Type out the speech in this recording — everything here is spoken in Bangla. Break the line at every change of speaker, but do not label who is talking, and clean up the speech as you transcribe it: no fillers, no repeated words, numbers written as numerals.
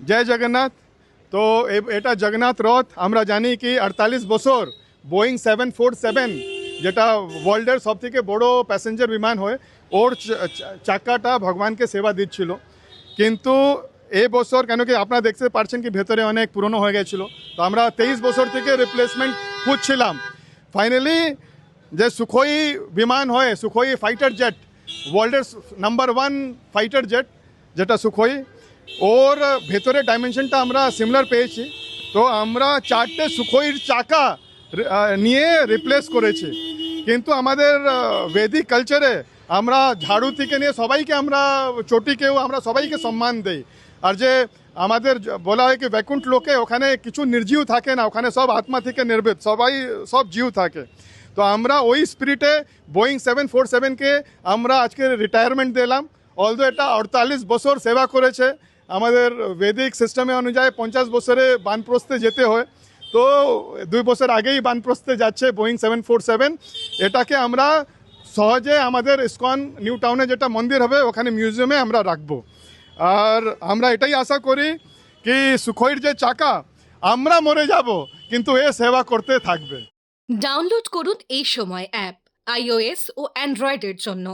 জয় জগন্নাথ। তো এটা জগন্নাথ রথ। আমরা জানি কি 48 বছর বোয়িং 747, যেটা ওয়ার্ল্ডের সব থেকে বড় প্যাসেঞ্জার বিমান হয়, ওর চাকাটা ভগবানকে সেবা দিচ্ছিল। কিন্তু এই বছর কেন কি আপনারা দেখতে পাচ্ছেন কি ভেতরে অনেক পুরনো হয়ে গেছিলো, তো আমরা 23 বছর থেকে রিপ্লেসমেন্ট খুঁজছিলাম। ফাইনালি যে সুখোই বিমান হয়, সুখোই ফাইটার জেট, ওয়ার্ল্ডের নাম্বার 1 ফাইটার জেট যেটা সুখোই, ওর ভেতরে ডাইমেনশনটা আমরা সিমিলার পেয়েছি। তো আমরা 4টে সুখোইর চাকা নিয়ে রিপ্লেস করেছি। কিন্তু আমাদের বৈদিক কালচারে আমরা ঝাড়ু থেকে নিয়ে সবাইকে, আমরা চটিকেও আমরা সবাইকে সম্মান দেই। আর যে আমাদের বলা হয় কি বৈকুণ্ঠ লোকে, ওখানে কিছু নির্জীব থাকে না, ওখানে সব আত্মা থেকে নির্ভীত, সব জীব থাকে। তো আমরা ওই স্পিরিটে বোয়িং 747কে আমরা আজকে রিটায়ারমেন্ট দিলাম। অলদো এটা 48 বছর সেবা করেছে। আমাদের বৈদিক সিস্টেমে অনুযায়ী 50 বছরে বানপ্রস্থে যেতে হয়, তো 2 বছর আগেই বানপ্রস্থে যাচ্ছে বোয়িং 747। এটাকে আমরা সহজে আমাদের ইসকন নিউ টাউনে যেটা মন্দির হবে ওখানে মিউজিয়ামে আমরা রাখবো। আর আমরা এটাই আশা করি কি সুখোইর যে চাকা, আমরা মরে যাব কিন্তু এ সেবা করতে থাকবে।
ডাউনলোড করুন এই সময় অ্যাপ iOS ও অ্যান্ড্রয়েডের জন্য।